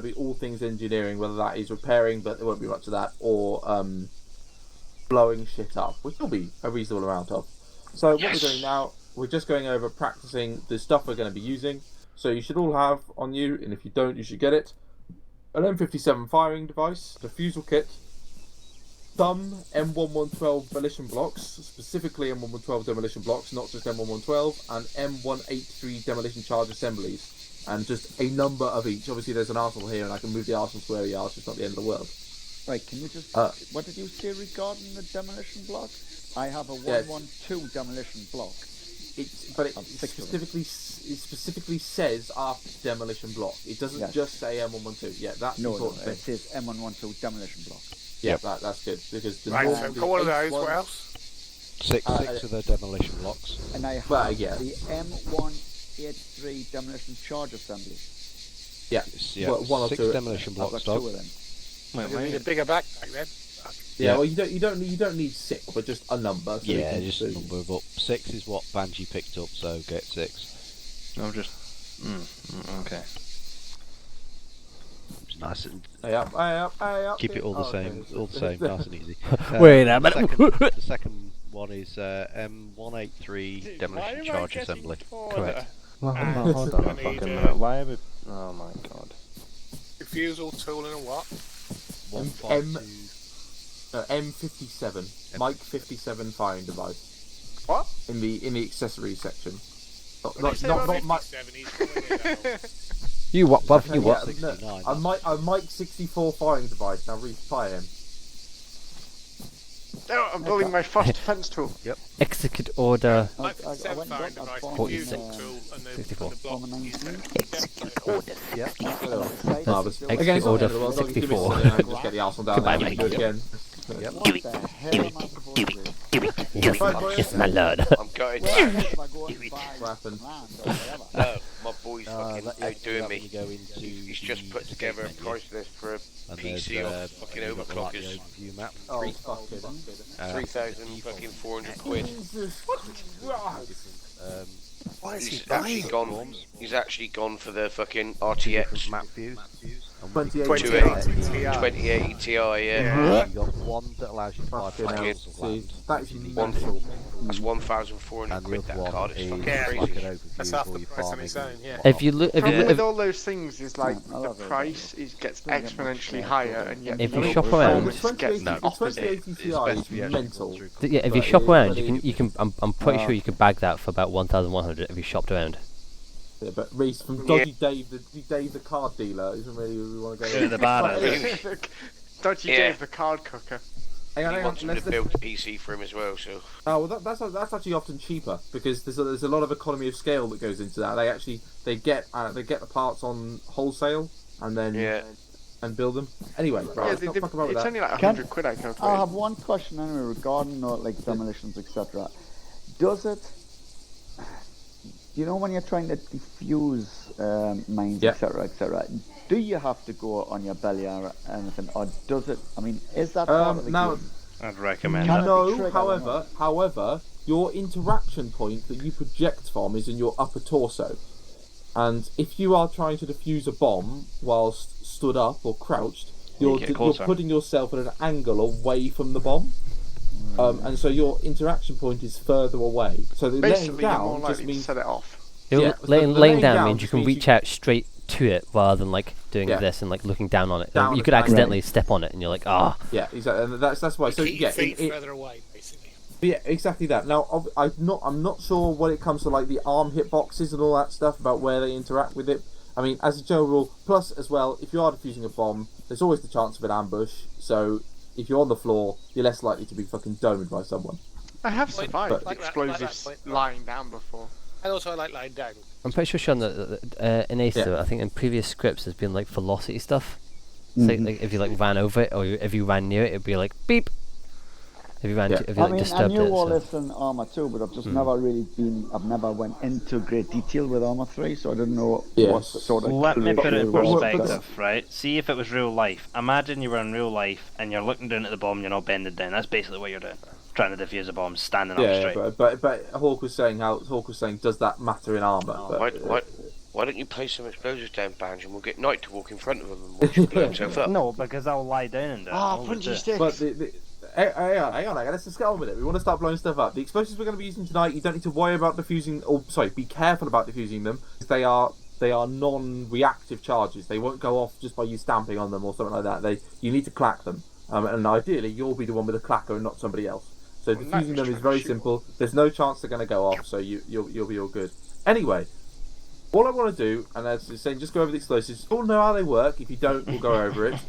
to be all things engineering, whether that is repairing, but there won't be much of that, or blowing shit up, which will be a reasonable amount of. So what we're doing now, we're just going over practicing the stuff we're going to be using. So you should all have on you, and if you don't, you should get it, an M57 firing device, defusal kit, some M1112 demolition blocks, specifically M1112 demolition blocks, not just M1112, and M183 demolition charge assemblies, and just a number of each. Obviously there's an arsenal here, and I can move the arsenal to where we are, so it's not the end of the world. Right, can you just... what did you say regarding the demolition block? I have a 112 demolition block. It specifically says after demolition block. It doesn't just say M112. Yeah, that's important thing. It says M112 demolition block. Yeah, that's good, because... Right, so got one of those, what else? Six of the demolition blocks. And I have the M183 demolition charge assembly. Yeah, one or 6 two demolition blocks, I've got 2 of them. You need a bigger backpack then. Yeah, well, you don't need 6, but just a number. So just a number of up. 6 is what Banshee picked up, so get 6. No, just... okay. It's nice and... Keep it all the same, nice and easy. Wait a minute. The second one is M183 demolition charge assembly. Correct. Well, hold on a fucking minute. Why have we... Oh my god. Refusal, tooling and what? M57. Mike 57 firing device. What? In the accessories section. Not Mike. You what, Buff? You what? A Mike 64 firing device. Now fire him. No, I'm building my first defense tool. Yep. Execute order. Mike 57 firing device, 46. refusal tool, and then 64. the block. Execute order. Again, order it's not 64. Just get the arsenal down there and do it again. Yep. Do it. Yes, my lord. I'm gutted. What happened? My boy's fucking outdoing me. He's just put together a price list for a PC of fucking overclockers. View map. Oh, fuck it. 3,400 quid. He's actually gone for the fucking RTX Map views. 2080 Ti, yeah. You got one that allows you to buy files of land. That's mental. That's 1,400 And the quid, other that one card. It's is fucking like an crazy. overview That's of half all the your price on farming. its own, yeah. If you look, Problem with all those things is like the price gets exponentially higher, and yet If you the shop around- performance gets the The opposite. 2080 Ti is mental. yeah, if you shop around, you can. I'm pretty sure you can bag that for about 1,100 if you shopped around. Yeah, but Reese from Dodgy Dave, the card dealer, isn't really where we want to go. The banner. Dodgy Dave the card cooker. Hang on, He wants me to build a PC for him as well, so... Oh, well, that's actually often cheaper, because there's a lot of economy of scale that goes into that. They get the parts on wholesale and then and build them. Anyway, right, let's not fuck about with it's that. only like 100 quid I calculated. I have one question anyway regarding like demolitions, etc. Does it... You know when you're trying to defuse mines, etc., etc., do you have to go on your belly or anything, or does it? I mean, is that part of the game? I'd recommend Can it. No, however, your interaction point that you project from is in your upper torso. And if you are trying to defuse a bomb whilst stood up or crouched, you're putting yourself at an angle away from the bomb. And so your interaction point is further away. So the laying down just means set it off. Laying down means you can reach out straight to it rather than like doing this and like looking down on it. You could accidentally step on it and you're like, ah. Yeah, exactly. And that's why. So Keep your feet further away, basically. Yeah, exactly that. Now, I'm not sure when it comes to like the arm hitboxes and all that stuff about where they interact with it. I mean, as a general rule, plus as well, if you are defusing a bomb, there's always the chance of an ambush. So if you're on the floor, you're less likely to be fucking domed by someone. I have survived like explosives that, lying down before. And also I like lying down. I'm pretty sure, Sean, that in Aether, I think in previous scripts there's been like velocity stuff. So like if you like ran over it or if you ran near it, it'd be like beep. If you ran, if you like disturbed I knew it. all this in Arma 2, but I've just never really I've never went into great detail with Arma 3, so I didn't know what sort of. Let me put it in clue perspective, right? See if it was real life. Imagine you were in real life and you're looking down at the bomb, you're not bending down. That's basically what you're doing. Trying to defuse a bomb, standing up straight. But Hawk was saying, does that matter in armour? What? Why don't you place some explosives down, Banjo, and we'll get Knight to walk in front of them and watch him blow himself up? No, because I'll lie down and do it. Ah, I'll punchy do it. sticks. But hang on, let's just get on with it. We want to start blowing stuff up. The explosives we're going to be using tonight, you don't need to worry about defusing, be careful about defusing them. They are non-reactive charges. They won't go off just by you stamping on them or something like that. You need to clack them. And ideally, you'll be the one with the clacker and not somebody else. So defusing them is very simple. There's no chance they're going to go off, so you'll be all good. Anyway, all I want to do, and as I was saying, just go over the explosives. You all know how they work. If you don't, we'll go over it.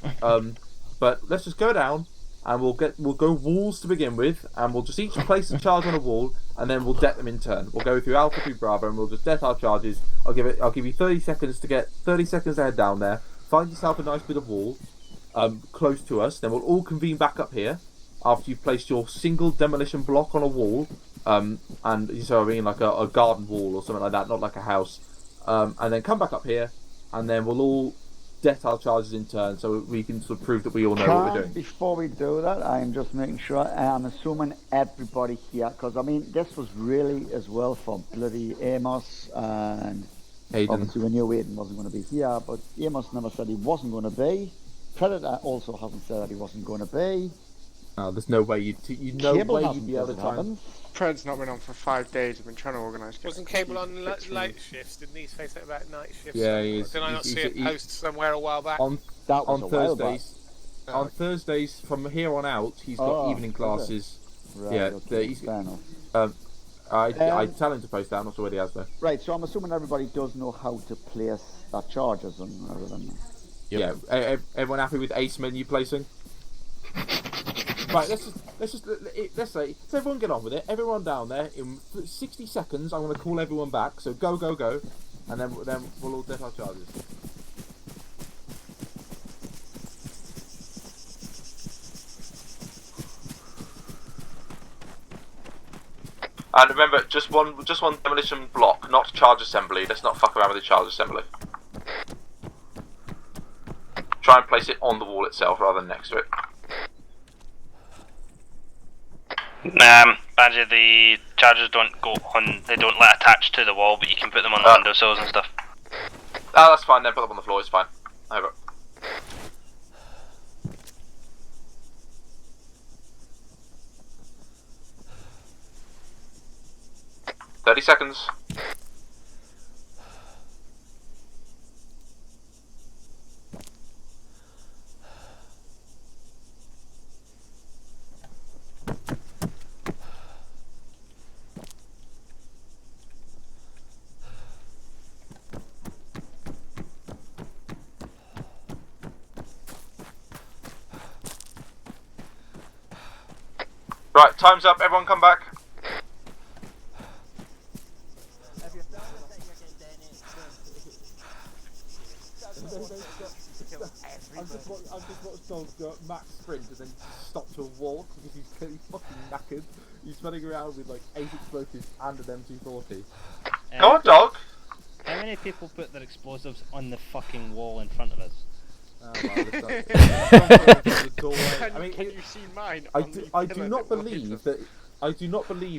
But let's just go down, and we'll go walls to begin with, and we'll just each place a charge on a wall, and then we'll det them in turn. We'll go through Alpha through Bravo, and we'll just det our charges. I'll give you 30 seconds to get 30 seconds to head down there. Find yourself a nice bit of wall, close to us. Then we'll all convene back up here after you've placed your single demolition block on a wall, and so I mean like a garden wall or something like that, not like a house. And then come back up here, and then we'll all det our charges in turn, so we can sort of prove that we all know what we're doing. Before we do that, I'm just making sure, I'm assuming everybody here, because I mean, this was really as well for bloody Amos, and Hayden. obviously we knew Hayden wasn't going to be here, but Amos never said he wasn't going to be. Predator also hasn't said that he wasn't going to be. Oh, there's no way you'd be able to time. Pred's not been on for 5 days. I've been trying to organise. Wasn't Cable on late shifts? Didn't he say something about night shifts? Yeah, Did I not see a post somewhere a while back? On Thursdays. Oh. On Thursdays from here on out, he's got evening classes. Right, Yeah, okay, fair enough. I tell him to post that. I'm not sure where he has though. Right, so I'm assuming everybody does know how to place their charges and everything. Yeah, everyone happy with ace menu placing? Right, let's say everyone get on with it. Everyone down there in 60 seconds. I'm going to call everyone back. So go, and then we'll all det our charges. And remember, just one demolition block, not charge assembly. Let's not fuck around with the charge assembly. Try and place it on the wall itself rather than next to it. Badger, the charges don't go on, they don't let attach to the wall, but you can put them on the windowsills and stuff. Oh, that's fine then, put them on the floor, it's fine. Over. "30 seconds. Right, time's up, everyone come back. I've just watched Dog go max sprint and then stop to a walk because he's clearly fucking knackered. He's running around with like 8 explosives and an M240. Go on, Dog! How many people put their explosives on the fucking wall in front of us? Can you see mine? I do not believe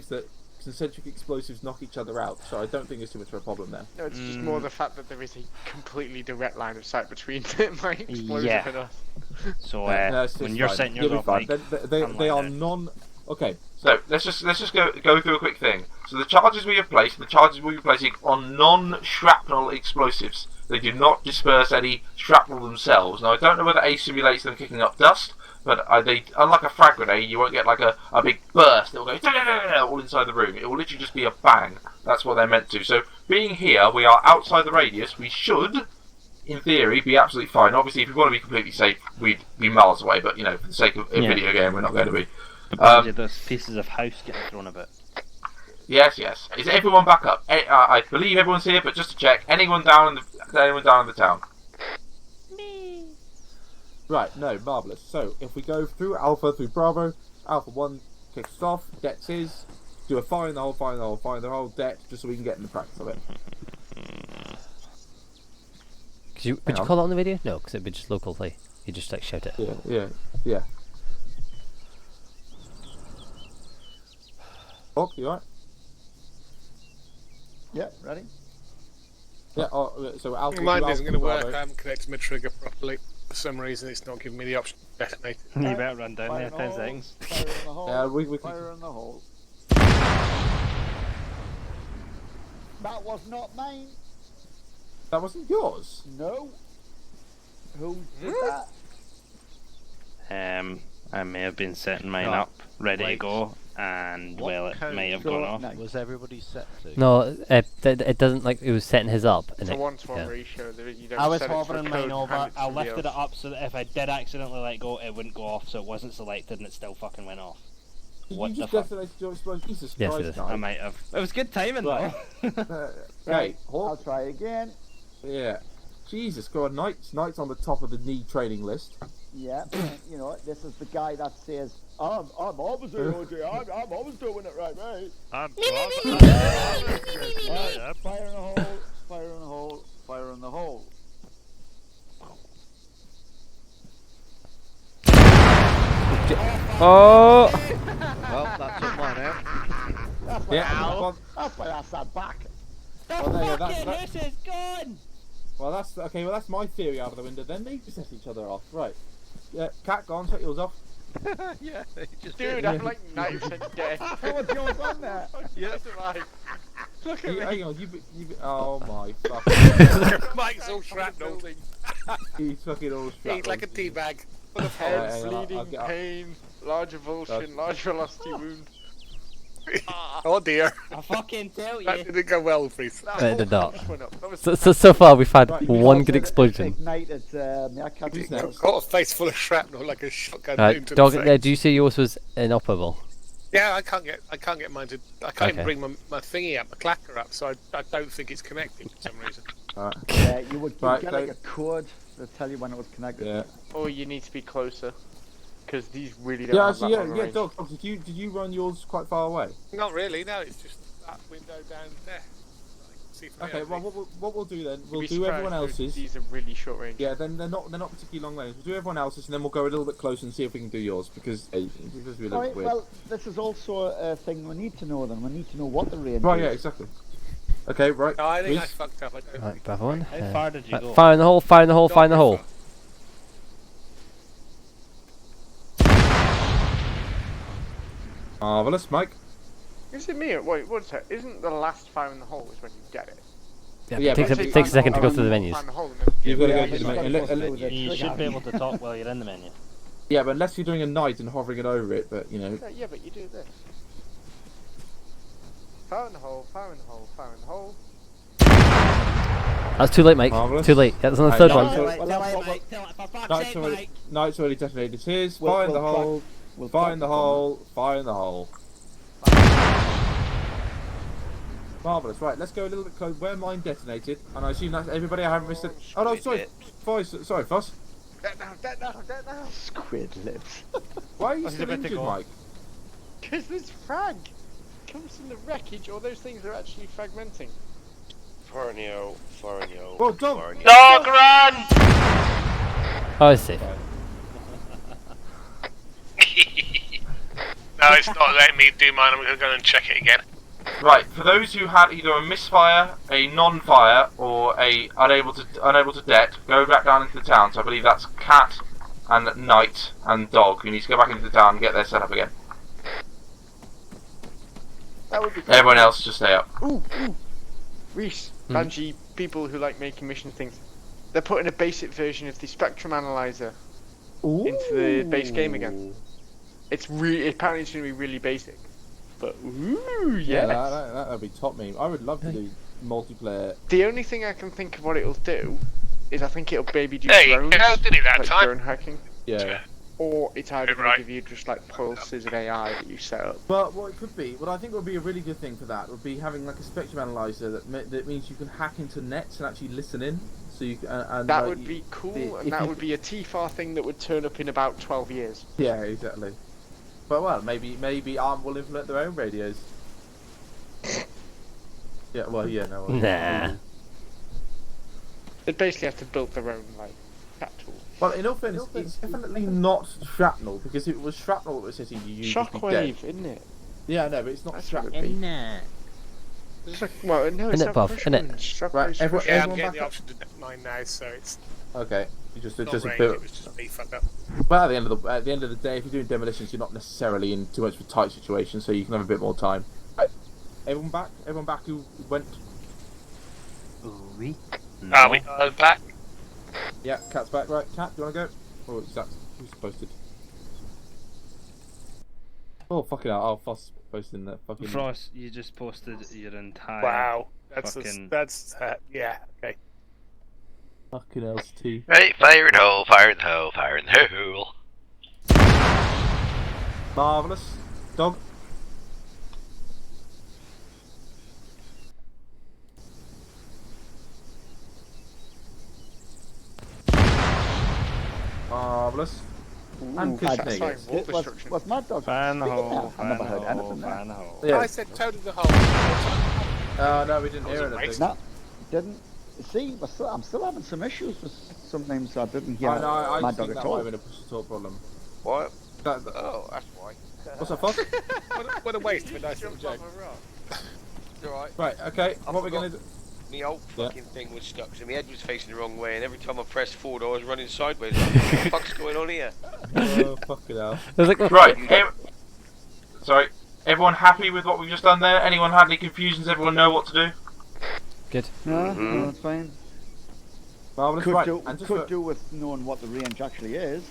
that concentric explosives knock each other out, so I don't think it's too much of a problem there. No, it's just more the fact that there is a completely direct line of sight between my explosive and us. So when you're setting yours off, like, they are non. Okay, so let's just go through a quick thing. So the charges we have placed, the charges we'll be placing on non-shrapnel explosives. They do not disperse any shrapnel themselves. Now I don't know whether Ace simulates them kicking up dust, but unlike a frag grenade, you won't get like a big burst. It will go all inside the room. It will literally just be a bang. That's what they're meant to. So being here, we are outside the radius. We should, in theory, be absolutely fine. Obviously, if we want to be completely safe, we'd be miles away. But you know, for the sake of a video game, we're not going to be. Those pieces of house getting thrown about. Yes. Is everyone back up? I believe everyone's here, but just to check, anyone down in the town? Me. Right, no, marvellous. So, if we go through Alpha, through Bravo, Alpha 1 kicks off, dets his, do a fire in the hole, det, just so we can get in the practice of it. Would you call it on the video? No, because it'd be just locally. You just like shout it. Yeah. Oh, you alright? Yeah, ready? Yeah. So Alpha. Mine isn't going to work. Bravo. I haven't connected my trigger properly. For some reason, it's not giving me the option to detonate it. You better run down there. 10 seconds. Fire in the hole. Yeah, we Fire in the hole. That was not mine. That wasn't yours. No. Who did that? I may have been setting mine No. up, ready to Wait. go, and What well, it code may have So, gone off. no. Was everybody set to? No, it doesn't like it was setting his up. And It's a it, 1-to-1 yeah. ratio. You don't I was set it for a hovering code mine and over, hand it to I somebody lifted it else. up so that if I did accidentally let go, it wouldn't go off, so it wasn't selected and it still fucking went off. Did What you the just fuck? detonated your explosion? Jesus Yes, it Christ, is. I Knight. might have. It was good timing Right. though. Okay, I'll Hawk. try again. Yeah. Jesus, God, Knight's on the top of the knee training list. Yeah, you know, this is the guy that says, I'm always doing it, I'm always doing it right, mate. I'm Right, fire in the hole, fire in the hole, fire in the hole. Oh! Well, that took mine out. That's why, Yeah. Well, that's why I sat back. well, there you go, that's, This is gone! well, that's okay. Well, that's my theory out of the window. Then they set each other off, right? Yeah, Cat, go on, shut yours off. Yeah, it just Dude, did. I'm like 90% dead. What's yours on there? Yeah. Alive. Look at me. Hang on, oh my fuck. Mike's all shrapnel. He's fucking all strapped. He's like a teabag. Head, hang on, I'll bleeding, get up. pain, large avulsion, large velocity wound. Oh dear. I fucking tell you. That didn't go well, Freeze. It did not. Just went up. That was So far we've had Right, one good explosion. Ignited, I can't Who's do next? Got a face full of shrapnel like a shotgun into Dog, the face. do you say yours was inoperable? Yeah, I can't get mine to. I can't even Okay. bring my thingy up, my clacker up, so I don't think it's connected for some reason. Alright. Yeah, you would Right, get so- like a code to tell you when it was connected. Yeah. Or you need to be closer. Because these really don't Yeah, have actually, that yeah, long yeah. range. Dog, did you run yours quite far away? Not really. No, it's just that window down there. C3 Okay. Well, what we'll do then? You'd We'll be do surprised, everyone dude, else's. These are really short range. Yeah, then they're not particularly long range. We'll do everyone else's, and then we'll go a little bit closer and see if we can do yours because it's a little Alright, bit weird. well, this is also a thing we need to know then. We need to know what the range Right, is. yeah, exactly. Okay, right. No, I think I Reese? fucked up. I don't Right, think. Bravo one. How far did you go? Fire in the hole, fire in the hole, fire in the hole. Marvelous, Mike. Is it me? Or, wait, what's that? Isn't the last fire in the hole is when you get it? Yeah, Yeah, it takes but a, take takes a fire second to in go the through the Fire menus. in the hole and then You've got to Yeah, go to the you've menu. got to go through the You trigger. should be able to talk while you're in the menu. Yeah, but unless you're doing a night and hovering it over it, but you know. Yeah, but you do this. Fire in the hole, fire in the hole, fire in the hole. That's too late, Mike. Marvellous. Too late. That's on the Right, third no, one. no. Tell Well, it, that's Mike. Tell it, for fuck's Knight's sake, already, Mike. Knight's already detonated his. We'll- Fire in the we'll hole. We'll Fire in the practice on hole. Fire in the hole. Marvellous. Right, let's go a little bit close. Where mine detonated, and I assume that's everybody. I haven't missed it. Oh no, sorry, Foss. Sorry, Foss. Dead now, dead now, dead now. that. Squid lips. Why are you He's still about to injured, go. Mike? Because this frag comes from the wreckage, or those things are actually fragmenting. Fire in the hole, fire in the hole, Oh, dog. fire in the Dog run! Oh, I see. No, it's not letting me do mine. I'm going to go and check it again. Right, for those who had either a misfire, a non-fire, or a unable to det, go back down into the town. So I believe that's Cat and Knight and Dog. You need to go back into the town and get their set up again. That would be cool. Everyone else just stay up. Ooh. Reese, Bungie, people who like making mission things, they're putting a basic version of the Spectrum Analyzer into the base game again. It's apparently it's going to be really basic. But ooh, Yeah, yes. that'd be top meme. I would love to do multiplayer. The only thing I can think of what it'll do is I think it'll maybe do There you drones, go, did it that like time? drone hacking, Yeah. or it's either going Right. to give you just like pulses of AI that you set up. But what it could be, what I think would be a really good thing for that would be having like a spectrum analyzer that means you can hack into nets and actually listen in. So you can, and That like, would be cool, if and that you- would be a TFAR thing that would turn up in about 12 years. Yeah, exactly. But well, maybe ARM will implement their own radios. Yeah, well, yeah, no. Nah. They'd basically have to build their own like cat tool. Well, in all fairness, it's definitely not shrapnel because if it was shrapnel that was hitting you, you'd just be dead. Shockwave, isn't it? Yeah, no, but it's not That's what shrapnel. it'd be. Well, no, it's Isn't it, not Bob? push Isn't it? ones. Shop Right, those everyone- push Yeah, I'm everyone getting back the up? option to mine now, so it's Okay. It's not just a range, bit. it was just me fucked up. Well, at the end of the day, if you're doing demolitions, you're not necessarily in too much of a tight situation, so you can have a bit more time. Right. Everyone back? Everyone back who went? We. Are we all back? Yeah, Cat's back. Right, Cat, do you want to go? Or is that who's posted? Oh fucking hell! Oh, Foss posting that fucking. Frost, you just posted your entire. Wow, that's fucking- yeah, okay. Fucking hell's tea. Right, fire in the hole, fire in the hole, fire in the hole. Marvelous. Dog. Marvelous. And Ooh, Kushner. sorry, yes. wall destruction. Was Mad Dog Fan speaking hole, there? I fan never heard hole, anything there. fan hole. Yeah. I said toad of the hole. No, we didn't hear That was a anything. waste. No, didn't. See, I'm still having some issues with some names I didn't hear I know. I Mad just Dog think at that might all. have been a push to talk problem. What? That, Oh, that's why. what's that, Foss? What a waste of a nice little joke. It's alright. Right. Okay. I What we're forgot. gonna do? My old Yeah. fucking thing was stuck, so my head was facing the wrong way, and every time I pressed forward, I was running sideways. What the fuck's going on here? Oh fucking hell. There's like Right. Sorry. Everyone happy with what we've just done there? Anyone had any confusions? Everyone know what to do? good. No, no, it's fine. Marvelous. Could Right. do, And just could for- do with knowing what the range actually is.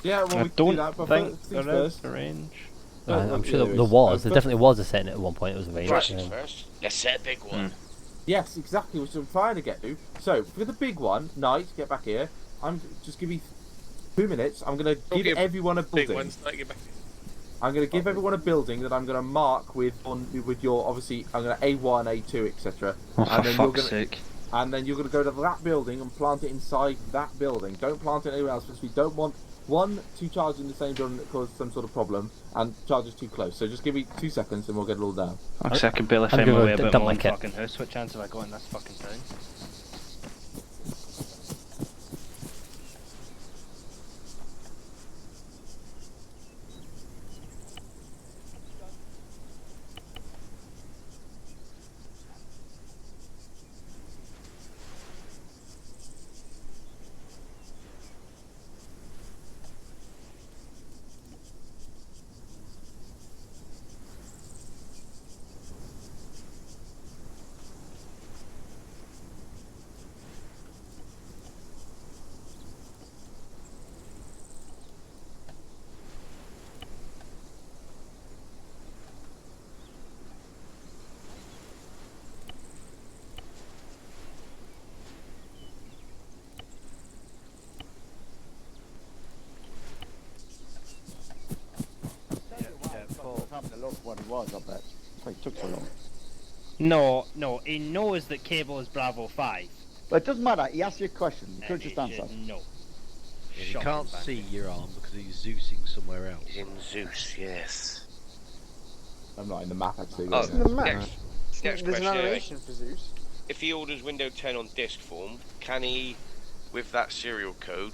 Yeah. Well, I we can do don't that. But think first there things is first. a range. I'm sure Yeah, there is. was. There First- definitely was a setting at one point. It was a range. First things first. Let's set a big one. Yes, exactly, which I'm trying to get to. So, for the big one, Knight, get back here. I'm just give me 2 minutes. I'm going to Don't give give everyone a Big building. ones, like get back. I'm going to give everyone a building that I'm going to mark with your obviously. I'm going to A1, A2, etc. Oh, And for then you're fuck's gonna- sake. And then you're going to go to that building and plant it inside that building. Don't plant it anywhere else because we don't want to charge in the same building that causes some sort of problem, and charge us too close. So just give me 2 seconds and we'll get it all down. Actually, I can barely I'm find gonna my way d- about dump my my own kit. fucking house. What chance have I got in this fucking town? I was having a look what it was, I bet. That's why it took so long. No, he knows that Cable is Bravo 5. But it doesn't matter, he asked you a question, you could and just he answer. should know. Yeah, you Shocking can't fact. see your arm because he's Zeusing somewhere else. He's in Zeus, yes. I'm not in the map actually. Oh, Isn't the map? next There's an question. Anyway. animation for Zeus. If he orders Windows 10 on disk form, can he, with that serial code,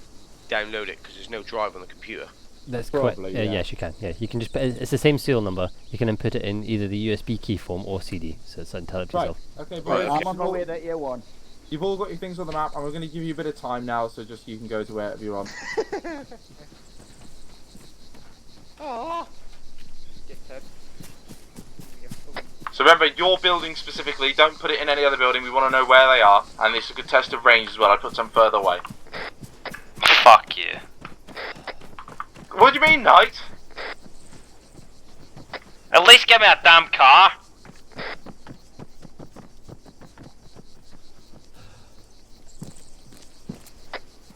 download it? Because there's no drive on the computer. That's Probably, correct. yeah. Yes, you can. Yeah, you can just. It's the same serial number. You can input it in either the USB key form or CD. So it's entirely up to Right. yourself. Okay, Right, brilliant. I'm on my way to A1. You've all got your things on the map, and we're going to give you a bit of time now, so just you can go to wherever you're on. Aww. Dickhead. So remember, your building specifically, don't put it in any other building. We want to know where they are, and this is a good test of range as well. I put some further away. Fuck you. What do you mean, Knight? At least give me a damn car.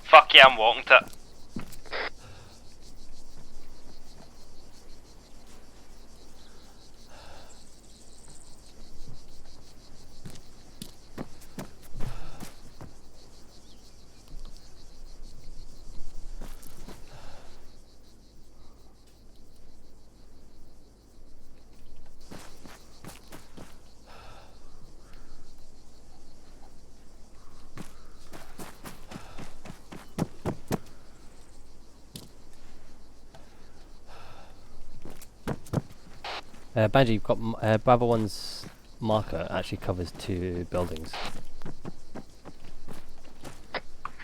Fuck yeah, I'm walking to it. Banji, you've got Bravo 1's marker actually covers 2 buildings.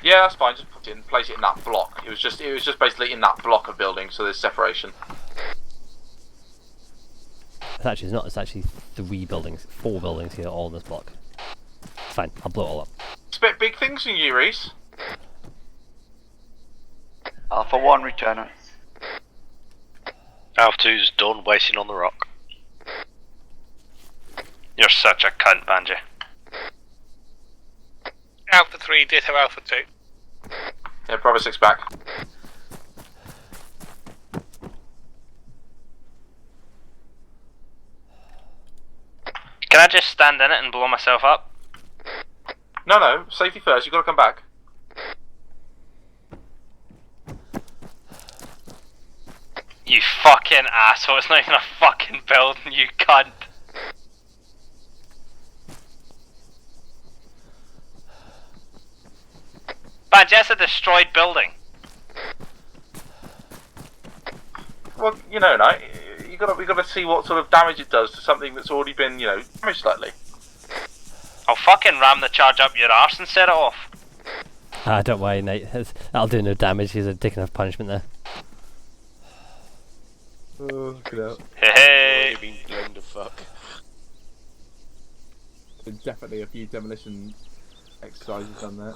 Yeah, that's fine. Just put it in, place it in that block. It was just basically in that block of buildings, so there's separation. It's not. It's actually 3 buildings, 4 buildings here, all in this block. It's fine. I'll blow it all up. Expect big things from you, Reese. Alpha 1, returner. Alpha 2's done wasting on the rock. You're such a cunt, Banji. Alpha 3 did have Alpha 2. Yeah, Bravo 6 back. Can I just stand in it and blow myself up? No, safety first. You've got to come back. You fucking asshole, it's not even a fucking building, you cunt. Banji, that's a destroyed building. Well, you know, no, we got to see what sort of damage it does to something that's already been, damaged slightly. I'll fucking ram the charge up your arse and set it off. Don't worry, Nate. That'll do no damage. He's taking enough punishment there. Oh, get out. Hey. Been blown the fuck. There's definitely a few demolition exercises done there.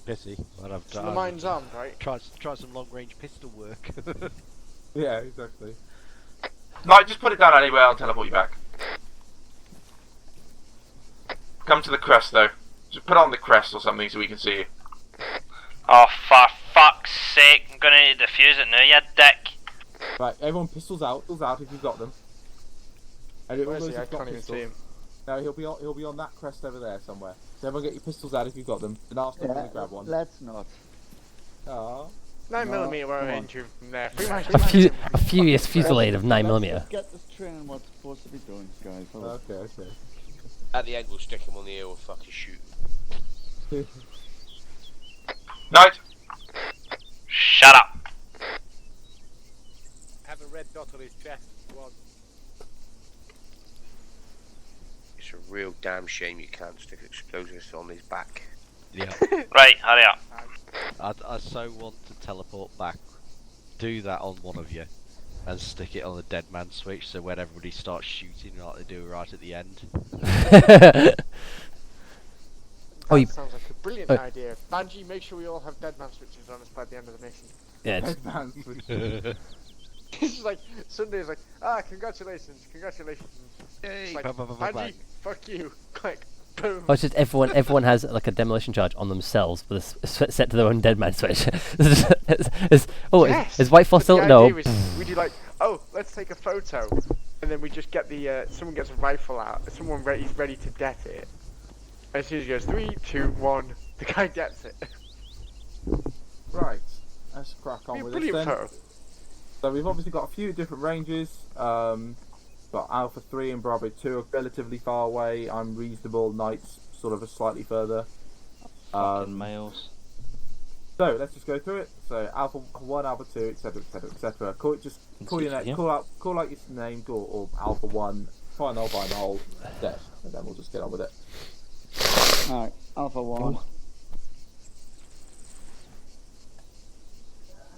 Pity. Well, I've So the mine's armed, right? Try some long-range pistol work. Yeah, exactly. No, just put it down anywhere. I'll teleport you back. Come to the crest, though. Just put it on the crest or something so we can see you. Oh, for fuck's sake, I'm gonna need to defuse it now, you dick. Right, everyone pistols out if you've got them. And Where is he? I can't even see him. No, he'll be on that crest over there somewhere. So everyone get your pistols out if you've got them. And ask them to grab one. Let's not. Aww. 9mm where I aimed you from there. A furious fusillade of 9mm. Let's get this training what's supposed to be doing, guys. Okay. At the end, we'll stick him on the ear or fucking shoot. Night. Shut up. Have a red dot on his chest. One. It's a real damn shame you can't stick explosives on his back. Yeah. Right, hurry up. I so want to teleport back. Do that on one of you. And stick it on the dead man switch so when everybody starts shooting like they do right at the end. That sounds like a brilliant idea. Banji, make sure we all have dead man switches on us by the end of the mission. Yeah. Dead man switches. It's like Sunday's like, congratulations. Yay! It's like, Banji, fuck you. Like, boom. Oh, it's just everyone has like a demolition charge on themselves, but it's set to their own dead man switch. Is Whitefall still? The No. idea is we do like, let's take a photo, and then we just get the someone gets a rifle out, someone is ready to det it. As soon as he goes 3, 2, 1, the guy gets it. Right, let's crack on with this then. Photo. So we've obviously got a few different ranges. Got Alpha 3 and Bravo 2 are relatively far away. I'm reasonable. Knight's sort of a slightly further. Males. So let's just go through it. So Alpha 1, Alpha 2, etc., etc., etc. Call your name. Call out your name. Or Alpha 1. Fire the hole. Dead, and then we'll just get on with it. Alright, Alpha 1.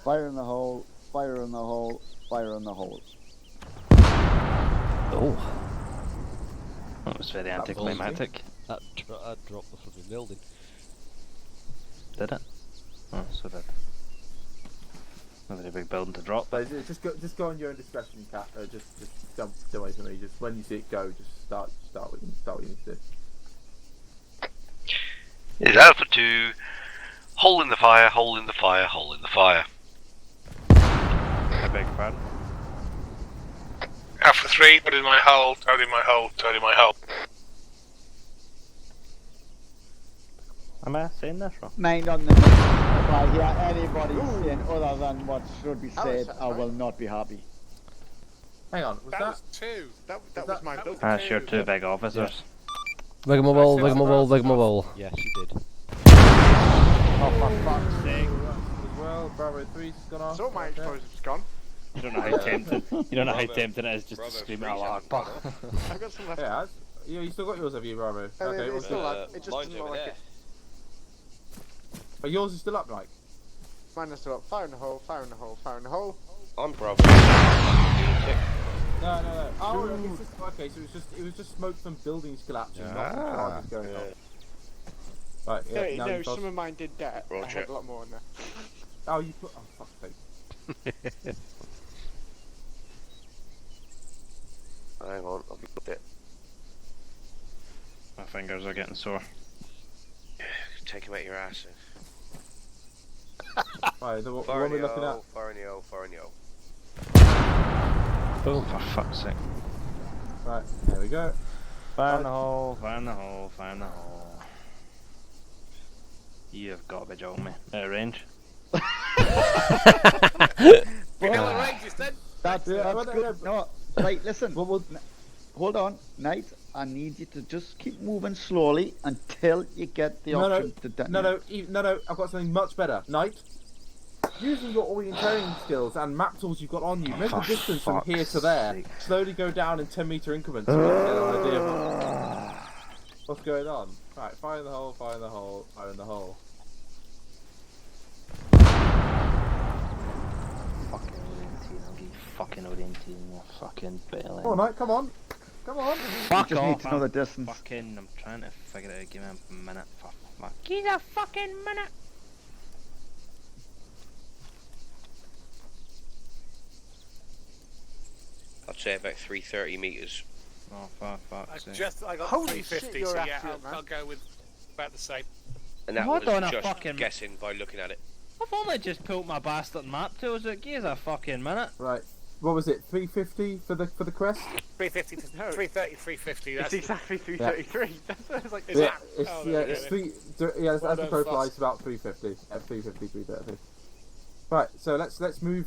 Fire in the hole, fire in the hole, fire in the hole. Oh. That was very anticlimactic. That dropped the fucking building. Did it? Oh, so did. Not very big building to drop. So just go on your own discretion, Cat. Just don't wait for me. Just when you see it go, just start what you need to do. Is Alpha 2 hole in the fire, hole in the fire, hole in the fire. I beg your pardon? Alpha 3, toad in my hole, toad in my hole, toad in my hole. Am I saying this wrong? Mind on the if I hear anybody saying other than what should be said, I will not be happy. Hang on, That was 2. That was my building. That's your 2 big officers. Rigmarole. Yes, you did. Oh, for fuck's sake. As well, Bravo 3's gone off. So my explosive's gone. You don't know how tempting. You don't know how tempting it is just to scream out loud. I've got some left. Yeah, you still got yours, have you, Bravo? Okay, It's still up. It just mine's doesn't over look like there. it. But yours is still up, Mike. Mine is still up. Fire in the hole, fire in the hole, fire in the hole. I'm Bravo. No. Oh, it's just, okay, so it was just smoke from buildings collapsing, not from charges going on. Right, yeah, No, some of mine did that. I had a lot more in there. Oh, you put. Oh, fuck's sake. Hang on, I've got it. My fingers are getting sore. Take him out your ass. Right, what Fire are in we the looking at? hole, fire in the hole, fire in the hole. Oh, for fuck's sake. Right, there we go. Fire in the hole, fire in the hole, fire in the hole. You've garbage on me. Out of range. We know the ranges then. That's well, good. No, right, listen. Well, Hold on, Knight. I need you to just keep moving slowly until you get the option to detonate. No, I've got something much better. Knight, using your orienteering skills and map tools you've got on you, measure distance from here to there. Slowly go down in 10-meter increments to get an idea of what's going on. Right, fire in the hole, fire in the hole, fire in the hole. Fucking orienting, you fucking bailing. Come on, Knight, come on. Come on. Fuck just off, need to know the distance. I'm trying to figure it out. Give me a minute. Give me a fucking minute. I'd say about 330 metres. Oh, for fuck's sake. I got Holy 350, shit, you're so yeah, accurate, man. I'll go with about the same. And that Hold was on a just fucking- guessing by looking at it. I've only just pulled my bastard map tools out. Give us a fucking minute. Right. What was it? 350 for the crest? 350 to 330, 350. It's That's exactly 333. That's what I was like, Is Yeah, that? it's Oh, yeah, there we it's go. three. As Well the done, crow Foss. flies, about 350. At 350, 330. Right. So let's move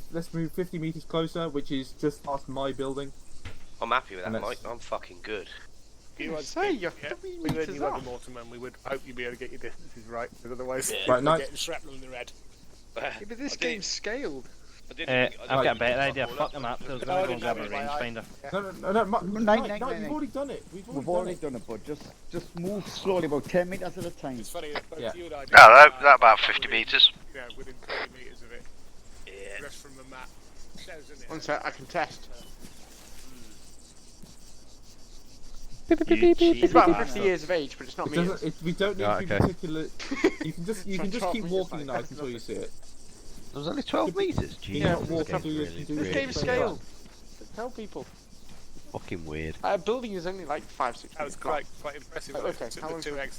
50 meters closer, which is just past my building. I'm happy with that, And Mike. that's- I'm fucking good. You would say you're yeah, 3 we meters would you have a off. Mortimer, we would hope you'd be able to get your distances right, because otherwise Right, you're nice. getting shrapnel in the red. Yeah, but this game's scaled. I've got a better idea. Fuck the map tools. I'm gonna go and grab a rangefinder. No, you've already done it. We've already done it, but just move slowly, about 10 meters at a time. It's funny that both Yeah. you and I did that about 50 metres. You know, within 30 metres of it. Yeah. The rest from the map shows, isn't it? One sec, I can test. It's about 50 years of age, but it's not It meters. doesn't. We don't need Yeah, to be okay. particular. You can just keep walking now until you see it. There was only 12 metres. You Jesus. can't walk until you really, do This it. game's scaled. Tell people. fucking weird. A building is only like 5-6 That was meters. quite impressive. Oh, okay, The how long two for- ex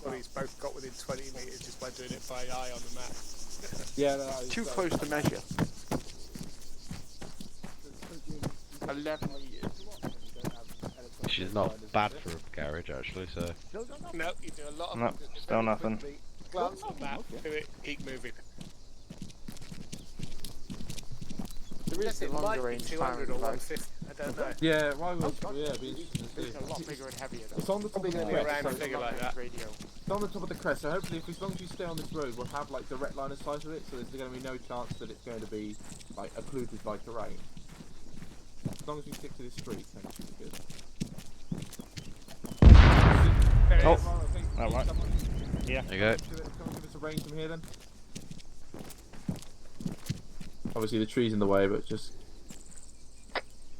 bodies both got within 20 metres just by doing it by eye on the map. Yeah, no, Too close to measure. 11 meters. Which is not bad for a garage, actually, so... No, you do a lot of No, still nothing. glance at the map, do it, keep moving. There is the longer range 200 or firing 150, I don't know. Yeah, why was? Yeah, it'd be interesting to It's a lot see. bigger and heavier though. It's on the top of the Probably crest. around So a figure like that. Radio. it's on the top of the crest. So hopefully, as long as you stay on this road, we'll have like direct line of sight of it. So there's going to be no chance that it's going to be like occluded by terrain. As long as we stick to this street, then it should be good. There it Oh. is. Alright. Yeah. There you go. Someone give us a range from here then. Obviously the tree's in the way, but just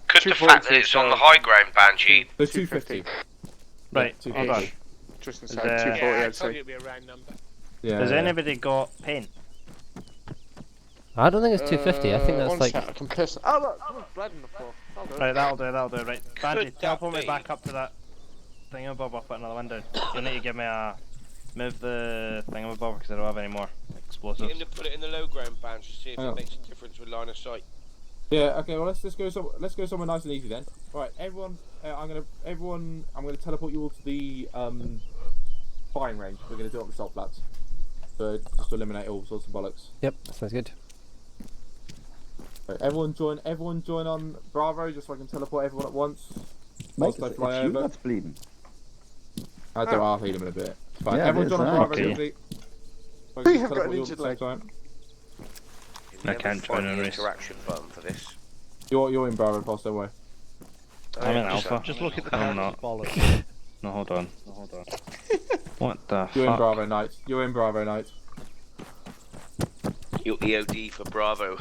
Because the fact that it's on the high ground, Banshee. the 250. Right, Yeah, hold on. Just Is inside there- 240, Yeah, I I'd told say. you it'd be a round number. Yeah. Has yeah. anybody got paint? I don't think it's 250. I think that's one like. sec, I can piss. Oh look, someone's bled on the floor. Hold on. Right, that'll do. Right, Banshee, that teleport me be? back up to that thingamabob up at another window. You'll need to give me a... Move the thingamabob because I don't have any more Get explosives. him to put it in the low ground, Banshee, see if Oh. it makes a difference with line of sight. Yeah. Okay. Well, let's go somewhere nice and easy then. All right, everyone. I'm gonna teleport you all to the firing range. We're gonna do it on the salt flats. So just to eliminate all sorts of bollocks. Yep, sounds good. Right, everyone join on Bravo, just so I can teleport everyone at once. Mike, Whilst I it's fly you over. that's bleeding. I'll heal him in a bit. It's fine. Yeah, Everyone it is, join on huh? Bravo Okay. quickly. So I We can have got teleport an you all injured at the same time. I can't join find a the race. interaction button for this. You're in Bravo, boss. Don't worry. I'm in Alpha. Just look at the I'm character's not. bollocks. No, hold on. What the You're in fuck? Bravo Knight. You're in Bravo Knight. Your EOD for Bravo.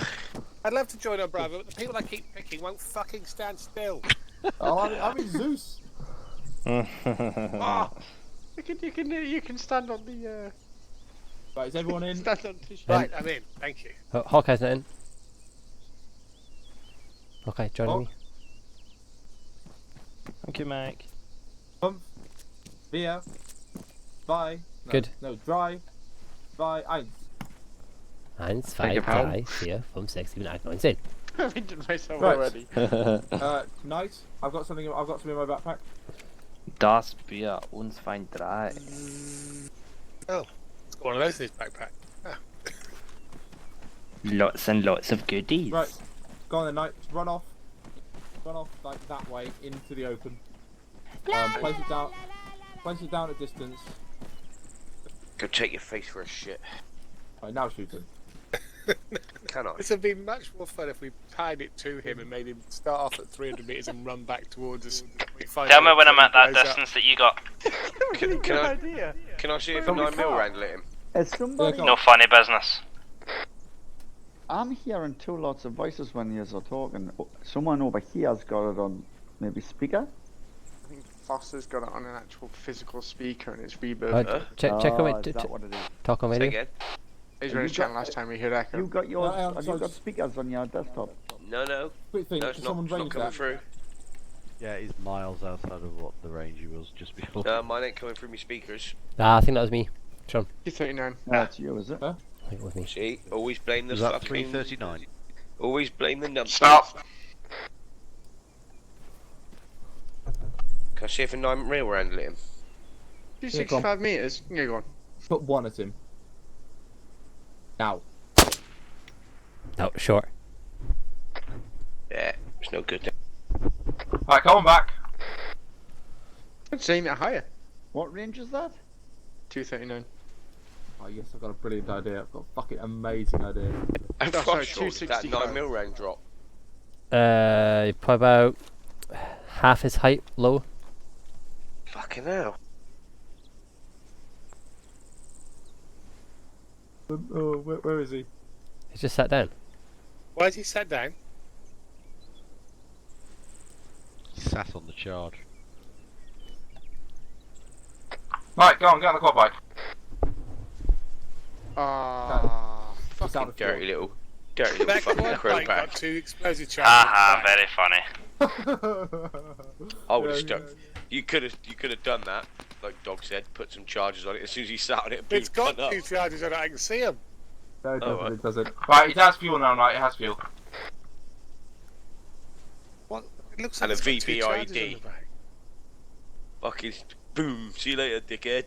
I'd love to join on Bravo, but the people I keep picking won't fucking stand still. Oh, I'm in Zeus. Ah! You can stand on the. Right, is everyone in? Stand on the Right, I'm in. Thank you. Hawkeye's not in. Okay, join me. Thank you, Mike. Via. Bye. No, Good. No, drei. Zwei, eins. 1, Thank 2, you, pal. 3, 4, 5, 6, 7, 8, 9, 10. I've injured myself Right. already. Knight, I've got some in my backpack. Das Bier, uns fein 3. Oh, it's got one of those in his backpack. Lots and lots of goodies. Right, go on then, Knight. Run off like that way into the open. Place it down. Place it down at distance. Go take your face for a shit. Right, now shoot him. Can I? This would be much more fun if we tied it to him and made him start off at 300 metres and run back towards us. Tell me when I'm at that distance that you got. Can I see if a 9mm round lit him? Is somebody? No funny business. I'm hearing two lots of voices when you are talking. Someone over here has got it on maybe speaker. I think Foster's got it on an actual physical speaker and it's reverb. Check is that what it is? talk on Say radio. again? He was running chat last time we heard echo. You got yours? No, Have so you got speakers on your desktop? No. Quick thing, No, can it's not, someone it's not range coming that? through. Yeah, he's miles outside of what the range he was just before. Mine ain't coming through my speakers. I think that was me. Sean, 239. That's you, is it? I think it was me. See? Always blame the Was that fucking... 339? Always blame the numbers. Stop. Can I see if a 9mm round lit him? 265 metres? Yeah, go on. Put one at him. Now. No, short. Yeah, it's no good. Right, come on back. I'd say aim it higher. What range is that? 239. Oh yes, I've got a brilliant idea. I've got a fucking amazing idea. How No, far sorry, short did that 265. 9mm round drop? Probably about half his height low. Fucking hell. Oh, where is he? He's just sat down. Why is he sat down? He sat on the charge. Right, go on, get on the quad bike. Just out of Dirty fuel. little That fucking quad crow bike got pack. 2 explosive charges. Haha, in the back. very funny. I would have stuck. You could have done that, like Dog said. Put some charges on it as soon as he sat on it. And It's got up. 2 charges on it, I can see them. No, it doesn't. It doesn't. Right, it has fuel now, right? It has fuel. What? It looks And like a it's got 2 charges on VVID. the back. Fucking boom. See you later, dickhead.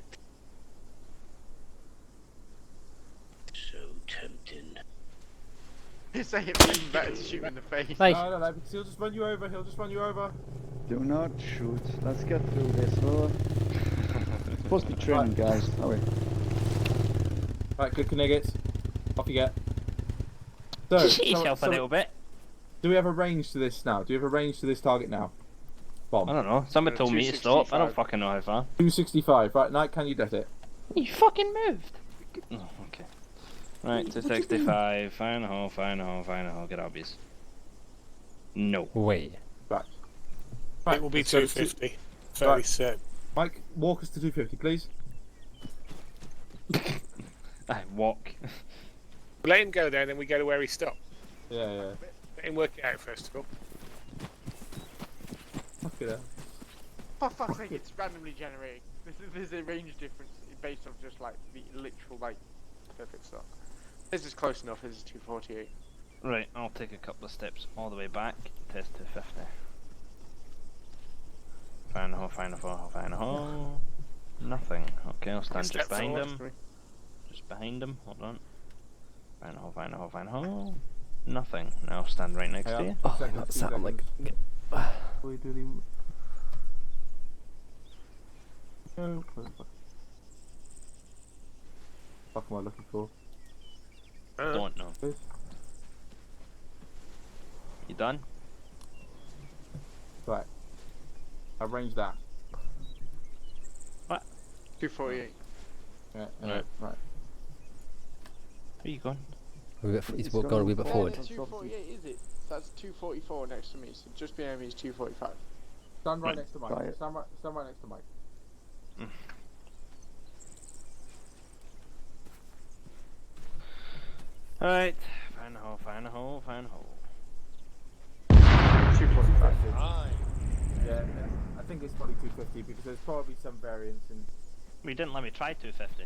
So tempting. It's like it's even better to shoot in the face. Hey. No, because he'll just run you over. He'll just run you over. Do not shoot. Let's get through this. Oh. Supposed to be training, guys. Are we? Right, good Knigget. Off you get. So, Shit yourself a little bit. do we have a range to this now? Do we have a range to this target now? Bomb. I don't know. Somebody told me to stop. I don't fucking know how far. 265. Right, Knight, can you get it? You fucking moved. Oh, okay. Right, 265. Fire in the hole, fire in the hole, fire in the hole. Get obvious. No. Wait. Right. It will be so 250. Very Right. certain. Mike, walk us to 250, please. I walk. We'll let him go there, and then we go to where he stopped. Yeah. Let him work it out first of all. Fuck it out. For fuck's sake, it's randomly generating. There's a range difference based on just like the literal like perfect stop. This is close enough. This is 248. Right, I'll take a couple of steps all the way back. Test 250. Fire in the hole, fire in the hole, fire in the hole. Nothing. Okay, I'll stand just Step behind forward. him. Just behind him. Hold on. Fire in the hole, fire in the hole, fire in the hole. Nothing. Now I'll stand right next to you. Oh, Seconds, that 2 sound like. seconds. We do the... No, what the fuck am I looking for? Don't know. done. Right. Arrange that. 248. Yeah, Right. right. Where are you going? He's gone a wee bit forward. That's 248, is it? That's 244 next to me, so just behind me is 245. Stand right next to Mike. Try it. Stand right next to Mike. Alright, find a hole, find a hole, find a hole. 245. Yeah, I think it's probably 250 because there's probably some variance in. We didn't let me try 250,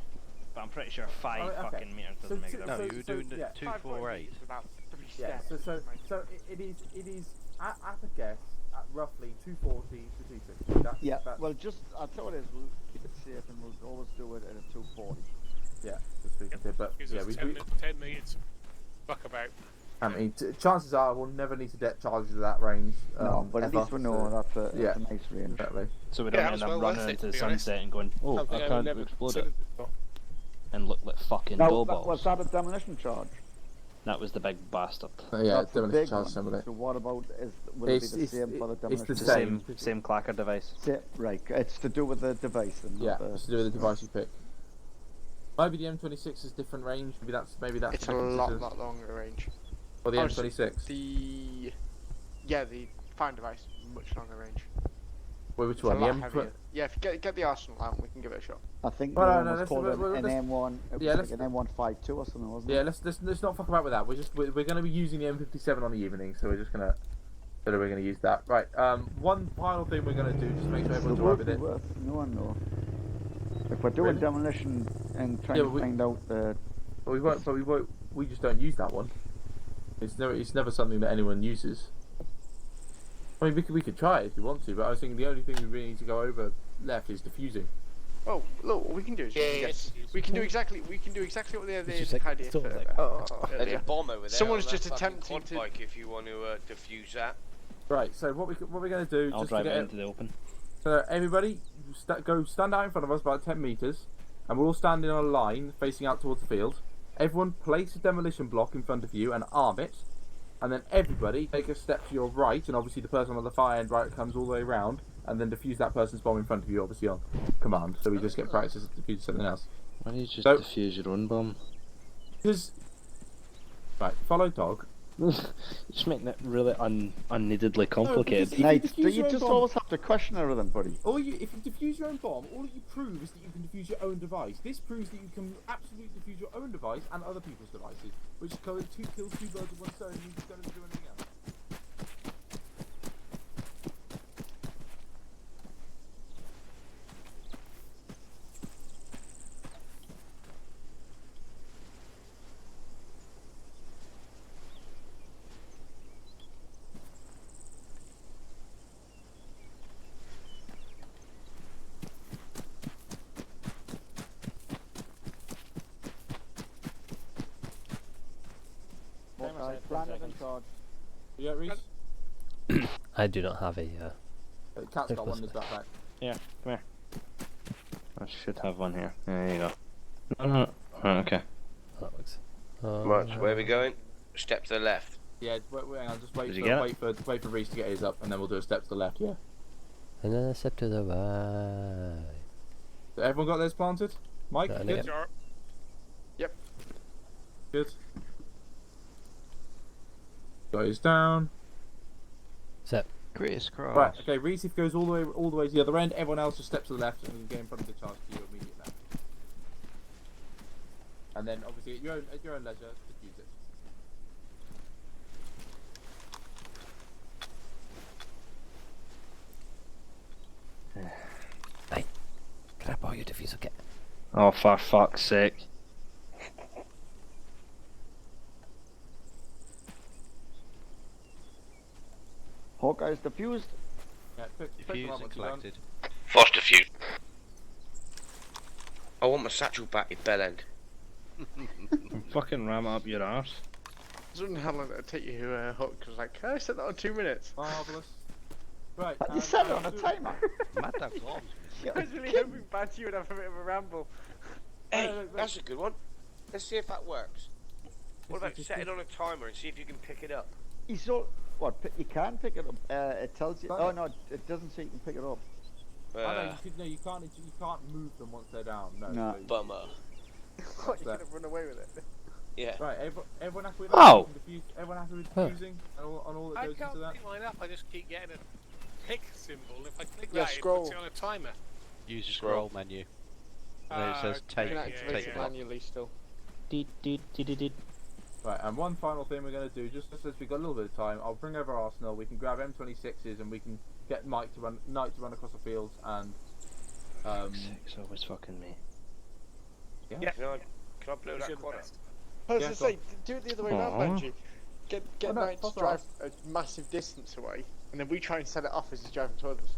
but I'm pretty sure 5 Oh, okay. fucking meters So doesn't make two- it No, up. so- you were doing yeah. 248. It's about 3 Yeah, steps. so it is at a guess at roughly 240 to 250. That's, Well, just I'll tell you what it is. We'll keep it safe and we'll always do it at a 240. yeah, just we can do. But Gives yeah, us we 10 meters. Fuck about. I mean, chances are we'll never need to depth charges at that range. No, but at ever, least we know that's a yeah. nice range. Exactly. So we Yeah, don't that end was up well running worth it, into to the be honest. sunset and going, oh, Something I would can't never explode it. considered before. And look like fucking Now, dough was balls. that a demolition charge? That was the big bastard. Yeah, That's the demolition big charge one. similar. So what about will it be the same for the demolition? It's the charge? same. Clacker device. Right, it's to do with the device. And Yeah, not the... it's to do with the device you pick. Maybe the M26 is different range. Maybe that's. It's a lot longer range. Or the Oh, M26. The Find device, much longer range. Well, which It's a one? The lot M. heavier. Yeah, if you get the Arsenal out, we can give it a shot. I think Well, the no, one no, was let's- called well, an let's- M1. It was yeah, like an M152 or something, wasn't it? Yeah, let's not fuck about with that. We're going to be using the M57 on the evening, so we're just gonna use that. Right. One final thing we're gonna do, just to make sure everyone's alright with it. No one know. If we're doing Really? demolition and trying Yeah, to but we- find out the But we won't. But we won't. We just don't use that one. It's never something that anyone uses. I mean, we could try it if you want to, but I was thinking the only thing we really need to go over left is diffusing. Oh, look, what we can do is we can do exactly what the just like- idea sort of for. like- There's a bomb over there. Someone's on just that fucking attempting quad to- bike if you want to defuse that. Right. So what we're going to do? I'll just drive to it get into the open. So everybody, go stand out in front of us about 10 meters, and we'll all stand in a line facing out towards the field. Everyone place a demolition block in front of you and arm it, and then everybody take a step to your right, and obviously the person on the far end right comes all the way around, and then defuse that person's bomb in front of you, obviously on command. So we just get practice to defuse something else. Why don't you just So- defuse your own bomb? Because right, follow dog. Just making it really unneededly complicated. because- night. defuse Do you your own just bomb- always have to question everything, buddy? If you defuse your own bomb, all you prove is that you can defuse your own device. This proves that you can absolutely defuse your own device and other people's devices, which kills two birds with one stone. You just don't have to do anything else. Brandon's in charge. Yeah, Reese. I do not have a. Cat's got one in his backpack. Yeah, come here. I should have one here. There you go. No. Oh, okay. That works. Right, where are we going? Step to the left. Yeah, hang on, just Did you get wait for Reese to get his up, and then we'll do a step to the left. Yeah. And then a step to the right. So everyone got theirs planted? Mike, Yeah, I good. think Sure. Good. Got his down. Step. Grace cross. Right. Okay. Reese, if he goes all the way to the other end, everyone else just steps to the left, and we can get in front of the charge to your immediate left. And then, obviously, at your own leisure, defuse it. Hey, can I borrow your diffuser kit? Oh, for fuck's sake. Hawkeye's diffused. Yeah, pick them Defused up and once you're done. collected. Force defuse. I want my satchel back, you bellend. Fucking ram it up your arse. I was wondering how long it would take you to hook. I was like, can I set that on 2 minutes? Marvelous. Right. You set it on a timer. Mad Dog's arms. I was really hoping Banshee would have a bit of a ramble. Hey, that's a good one. Let's see if that works. What about Just- setting on a timer and see if you can pick it up? He's all. What? You can pick it up. It tells you. Oh no, it doesn't say you can pick it up. You can't move them once they're down. No. No. Bummer. What, you could have run away with it? Yeah. Right, everyone happy with Oh! Everyone happy with diffusing and all that I goes can't into that? pick mine up. I just keep getting a pick symbol. If I click Yeah, that, scroll. it puts it on a timer. Use your scroll menu. And then it says okay, You take, can yeah, activate take it block. manually still. Right, and one final thing we're going to do, just as we've got a little bit of time, I'll bring over Arsenal, we can grab M26s and we can get Knight to run across the fields and... Six always fucking me. Yeah. Can I blow that quad up? I was Yeah, going to go say, do it the other way around, Aw. Benji. Get no, Knight to toss it drive a massive distance away, and then we try and set it off as he's driving towards us.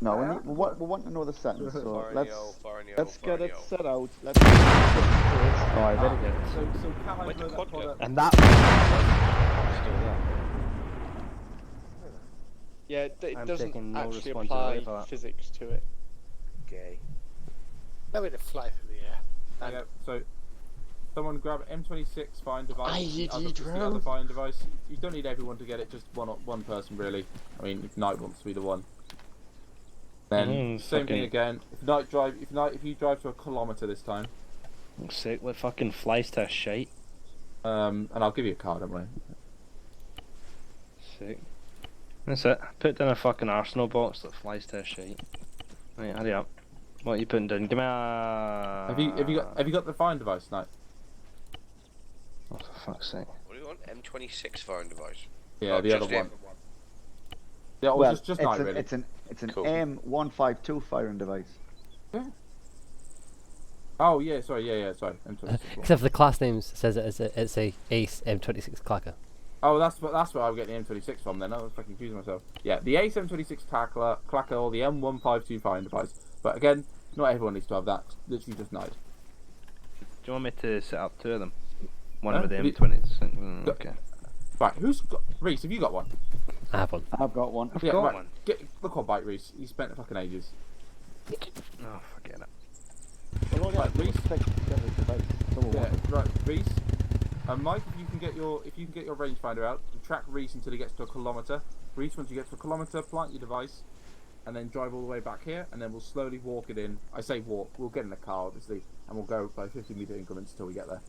No, we want to know the settings. So Fire in let's the hole, fire in the hole, let's fire in get the it hole. set out. Let's get it Alright, very good. So can I Where'd the blow quad that go? quad up? And that still there. Yeah, it I'm doesn't taking no actually responsibility apply for that. physics to it. Gay. Let it fly through the air. Yeah, so someone grab M26 firing device. IED the other drone. firing device. You don't need everyone to get it, just one person really. I mean, if Knight wants to be the one. Then same thing fucking- again. If you drive to a kilometre this time, Sick with fucking flies test shite. and I'll give you a card, don't worry. Sick. That's it. Put down a fucking Arsenal box that flies test shite. Right, hurry up. What are you putting down? Give me a... Have you got the firing device, Knight? Oh, for fuck's sake. What do you want? M26 firing device? Yeah, Oh, the just other one. him. Yeah, or Well, just Knight really. it's an Cool. M152 firing device. Oh yeah, sorry, sorry. M26. Except for the class names says it's a Ace M26 clacker. Oh, that's where I would get the M26 from then. I was fucking confusing myself. Yeah, the Ace M26 clacker or the M152 firing device. But again, not everyone needs to have that. Literally just Knight. Do you want me to set up two of them? One Huh? with the Have you- M20. Okay. Right, who's got Reese? Have you got one? I have one. I've got one. I've Yeah, got right. one. Look on bike, Reese. He spent fucking ages. Oh, forget it. Well, all you have to do is Reese? take the device. So we'll Yeah, want it. right, Reese. Mike, if you can get your rangefinder out, you track Reese until he gets to a kilometre. Reese, once you get to a kilometre, plant your device, and then drive all the way back here, and then we'll slowly walk it in. I say walk. We'll get in the car, obviously, and we'll go by 50-metre increments until we get there.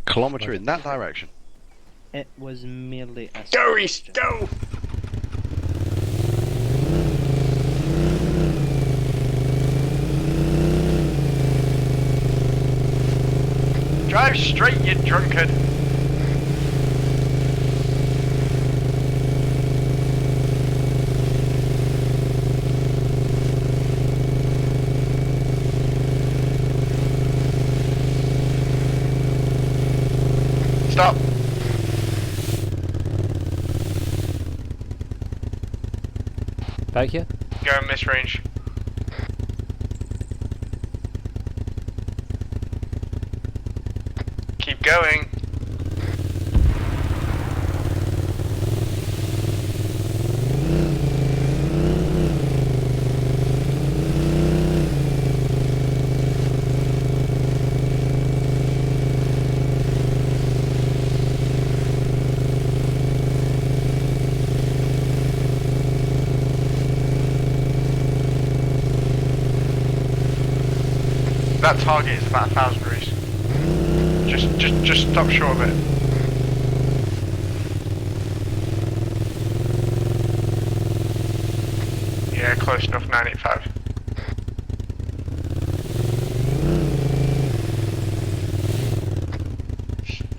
Kilometre in that direction. It was merely a... Go, Reese, go! Drive straight, you drunkard. Stop. Back here? Go in this range. Keep going. That target is about 1,000 Reese. Just stop short of it. Yeah, close enough, 985.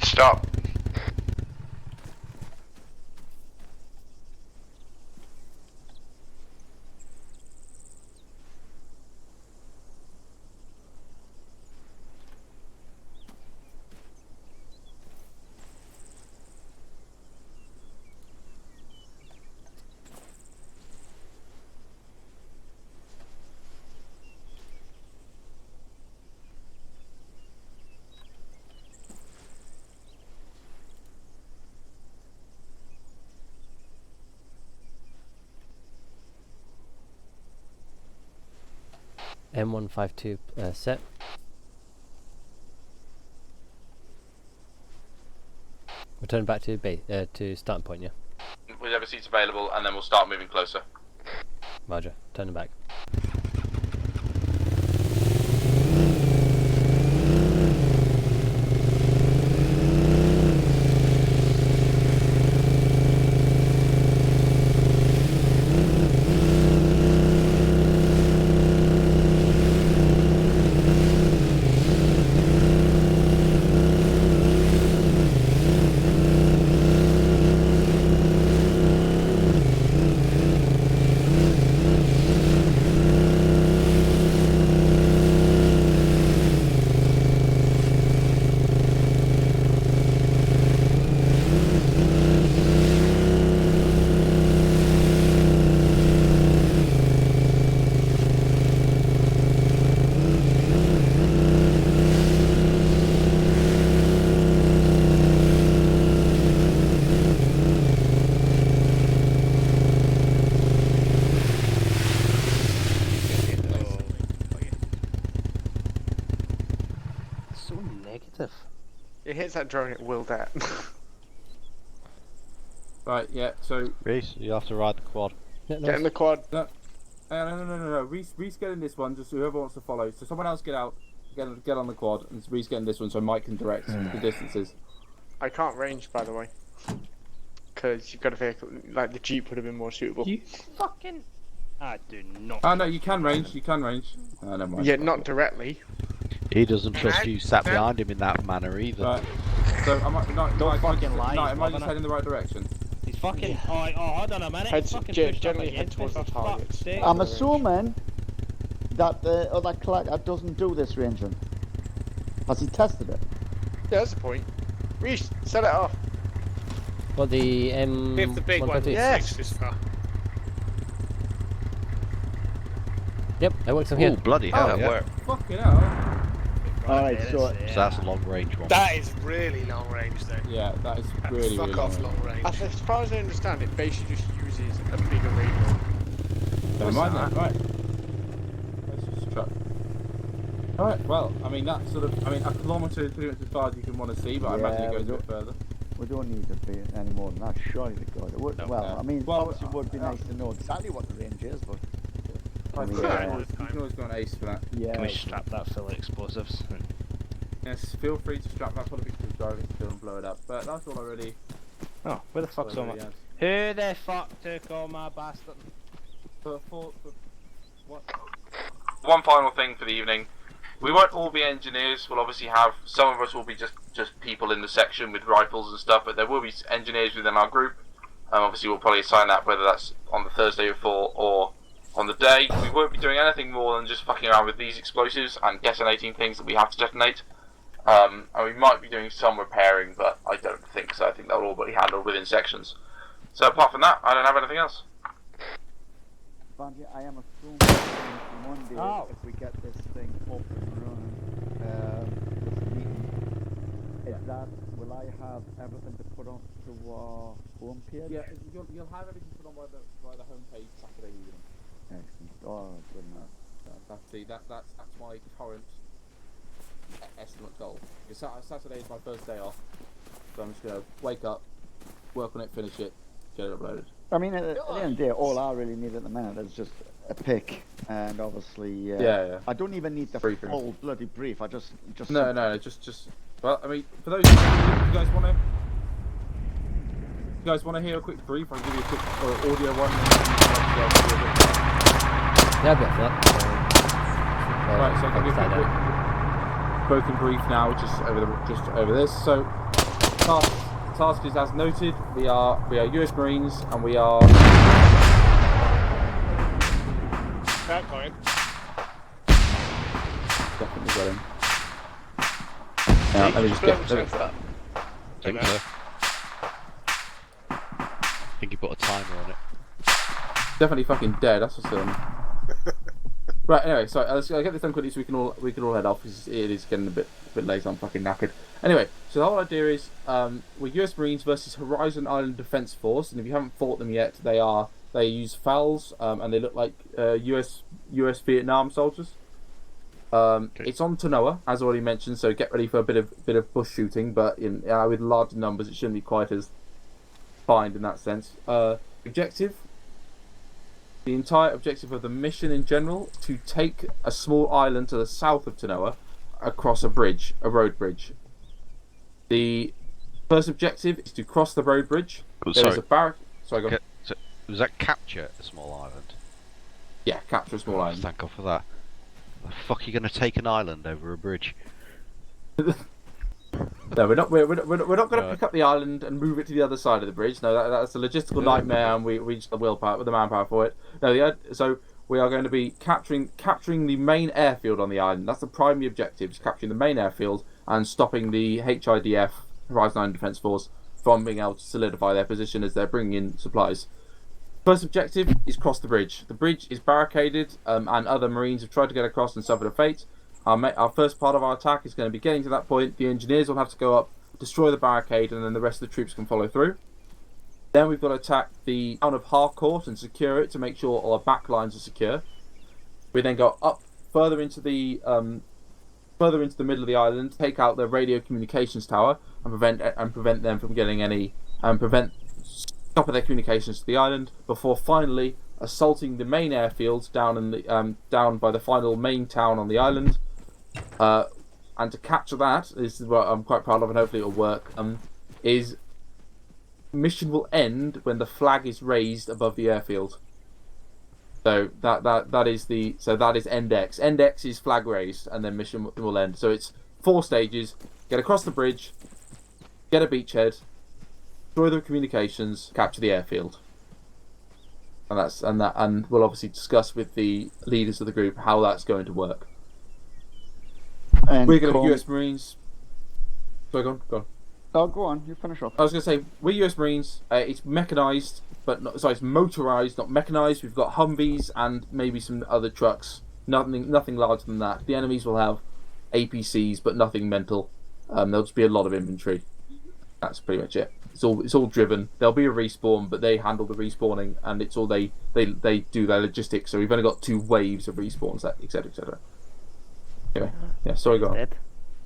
Stop. M152 set. Return back to to starting point, yeah. whichever seat's available, and then we'll start moving closer. Roger. Turning back. So negative. It hits that drone, it will dead. Right, yeah, so... Reese, you have to ride the quad. Yeah, Get in the quad. No, no. Reese get in this one, just whoever wants to follow. So someone else get out, get on the quad, and Reese get in this one so Mike can direct the distances. I can't range, by the way. Because you've got a vehicle, like the Jeep would have been more suitable. You fucking... I do not. Oh no, you can range, Oh, never mind. Yeah, not directly. He doesn't trust you sat behind him in that manner either. Right. So I might not fucking lie, am I just Governor. heading in the right direction? He's fucking... Oh, hold on a minute. Head- He's fucking ge- pushed generally up head again. towards the For target. fuck's sake. I'm assuming that the other collector doesn't do this ranging. Has he tested it? Yeah, that's the point. Reese, set it off. What, the If the big one 150? Yes. takes this far. Yep, that works from Oh, here. bloody hell, That yeah. worked. Fucking hell. Alright, so So that's a long range one. That is really long range then. Yeah, that is That's really, fuck really off long. long range. As far as I understand, it basically just uses a bigger radio. Never mind that, right. Let's just try. Alright, well, I mean, that's sort of, a kilometre is pretty much as far as you can want to see, but I imagine it goes a bit further. we don't need to be any more than that, surely to God. It would, No. well, No. I mean, Well, obviously it would be nice to know exactly what the range is, but... I mean, You Yeah. can always go on ace for that. yeah, Can we strap that full of explosives? Yes, feel free to strap that full of explosives driving skill and blow it up. But that's all I really. Oh, where the fuck's all my... Yes. Who the fuck took all my bastard? For what? One final thing for the evening. We won't all be engineers. We'll obviously have some of us will be just people in the section with rifles and stuff, but there will be engineers within our group. Obviously, we'll probably assign that whether that's on the Thursday before or on the day. We won't be doing anything more than just fucking around with these explosives and detonating things that we have to detonate. And we might be doing some repairing, but I don't think so. I think that'll all be handled within sections. So apart from that, I don't have anything else. Banji, I am assuming on Monday, Oh. if we get this thing up and running, this meeting, is that, will I have everything to put on to our homepage? Yeah, you'll have everything put on by the homepage Saturday evening. Excellent. Oh, good enough. That's my current estimate goal. Because Saturday is my first day off, so I'm just gonna wake up, work on it, finish it, get it uploaded. I mean, at the end of the day, all I really need at the minute is just a pick, and obviously, Yeah. I don't even need the Briefing. full bloody brief. I just No, just. Well, I mean, for those, if you guys want to hear a quick brief, I'll give you a quick audio one. Yeah, I'll be up for that. Right, so I'll give you a quick broken brief now, just over this. So, task is as noted. We are US Marines, and we are. Back going. Definitely getting. Now, let me just get. Think so. I think you put a timer on it. Definitely fucking dead. That's what's saying. Right. Anyway, so let's get this done quickly so we can all head off because it is getting a bit late. I'm fucking knackered. Anyway, so the whole idea is we're US Marines versus Horizon Island Defense Force, and if you haven't fought them yet, they use FALs and they look like US Vietnam soldiers. It's on Tanoa, as already mentioned, so get ready for a bit of bush shooting, but with larger numbers, it shouldn't be quite as defined in that sense. Objective. The entire objective of the mission in general is to take a small island to the south of Tanoa across a road bridge. The first objective is to cross the road bridge. There's a barrack. Sorry, go on. So, was that capture a small island? Yeah, capture a small island. Thank God for that. The fuck are you going to take an island over a bridge? No, we're not going to pick up the island and move it to the other side of the bridge. No, that's a logistical nightmare, and we just have the manpower for it. No, so we are going to be capturing the main airfield on the island. That's the primary objective: is capturing the main airfield and stopping the HIDF, Horizon 9 Defence Force, from being able to solidify their position as they're bringing in supplies. First objective is cross the bridge. The bridge is barricaded, and other Marines have tried to get across and suffered a fate. Our first part of our attack is going to be getting to that point. The engineers will have to go up, destroy the barricade, and then the rest of the troops can follow through. Then we've got to attack the town of Harcourt and secure it to make sure all our back lines are secure. We then go up further into the middle of the island, take out the radio communications tower, and prevent them from getting any stop their communications to the island before finally assaulting the main airfield down by the final main town on the island. And to capture that, this is what I'm quite proud of, and hopefully it'll work. Is mission will end when the flag is raised above the airfield. So that is end X. End X is flag raised, and then mission will end. So it's 4 stages: get across the bridge, get a beachhead, destroy the communications, capture the airfield. And we'll obviously discuss with the leaders of the group how that's going to work. And we're going to be US Marines. Sorry, go on. Oh, go on. You finish off. I was going to say we're US Marines. It's mechanized, it's motorized, not mechanized. We've got Humvees and maybe some other trucks. Nothing larger than that. The enemies will have APCs, but nothing mental. There'll just be a lot of infantry. That's pretty much it. It's all driven. There'll be a respawn, but they handle the respawning, and it's all they do their logistics. So we've only got 2 waves of respawns, etc., etc. Anyway, yeah. Sorry, go on.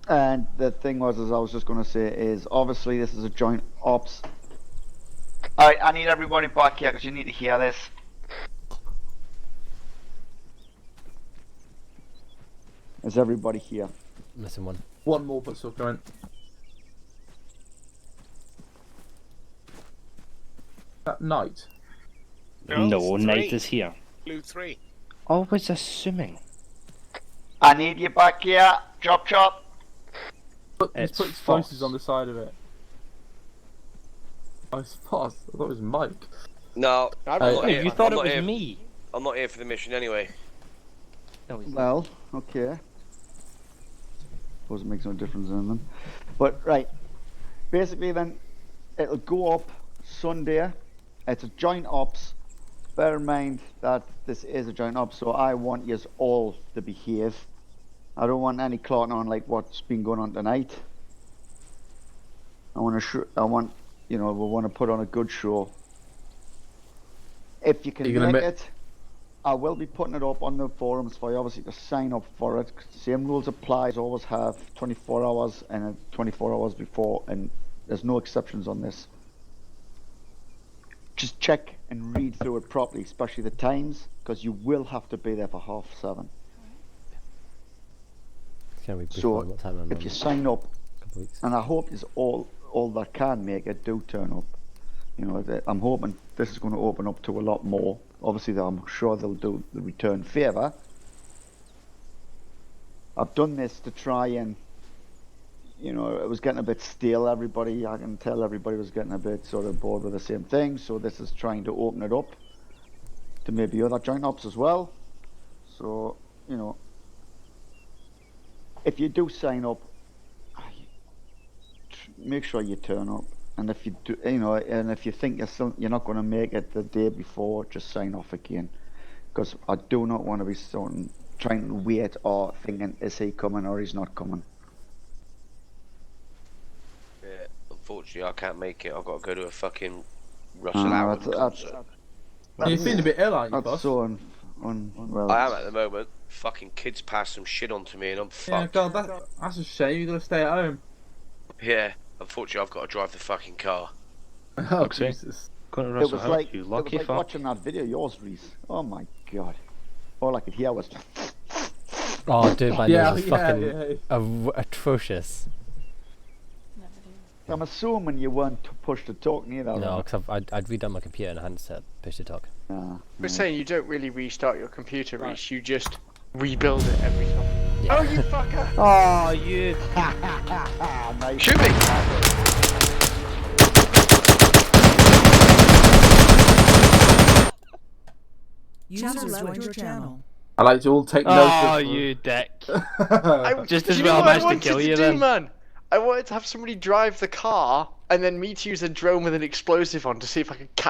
And the thing was, as I was just going to say, is obviously this is a joint ops. Alright, I need everybody back here because you need to hear this. Is everybody here? Missing one. One more, but still current. That night. No, night is here. Blue 3. Always assuming. I need you back here. Chop. He's put explosives on the side of it. Oh, it's Foss. I thought it was Mike. No, you thought it was me. I'm not here for the mission anyway. Well, okay. Suppose it makes no difference in them. But, right. Basically, then, it'll go up Sunday. It's a joint ops. Bear in mind that this is a joint ops, so I want you all to behave. I don't want any clotting on like what's been going on tonight. we want to put on a good show. If you can make it, I will be putting it up on the forums for you, obviously, to sign up for it. Same rules apply as always have, 24 hours and 24 hours before, and there's no exceptions on this. Just check and read through it properly, especially the times, because you will have to be there for 7:30. So if you sign up, and I hope is all that can make it do turn up. I'm hoping this is going to open up to a lot more. Obviously, I'm sure they'll do the return favour. I've done this to try and, it was getting a bit stale. I can tell everybody was getting a bit sort of bored with the same thing. So this is trying to open it up to maybe other joint ops as well. So, if you do sign up, make sure you turn up. And if you do, and if you think you're not going to make it the day before, just sign off again. Because I do not want to be trying to wait or thinking, is he coming or he's not coming. Yeah, unfortunately I can't make it. I've got to go to a fucking Russell Howard concert. You're feeling a bit ill, aren't you, boss? So well, I am at the moment. Fucking kids pass some shit on to me and I'm fucked. Yeah, God, that's a shame. You've got to stay at home. Yeah, unfortunately I've got to drive the fucking car. Oh, Fuck's sake. Jesus. Couldn't It Russell was Howard, like, you it was lucky like fuck. watching that video of yours, Reese. Oh my god. All I could hear was... Oh, dude, my Yeah, nose is yeah, fucking atrocious. I'm assuming you weren't pushed to talk neither. No, because I'd redone my computer and I hadn't set push to talk. We're saying you don't really restart your computer, Reese. You just rebuild it every time. Yeah. Oh, you fucker! Oh, you. Nice. Shoot me! User joined your channel. I like to all take note Oh, of... you dick. I, Just as do you know well what I managed to wanted kill to you do, then. man? I wanted to have somebody drive the car and then me to use a drone with an explosive on to see if I could catch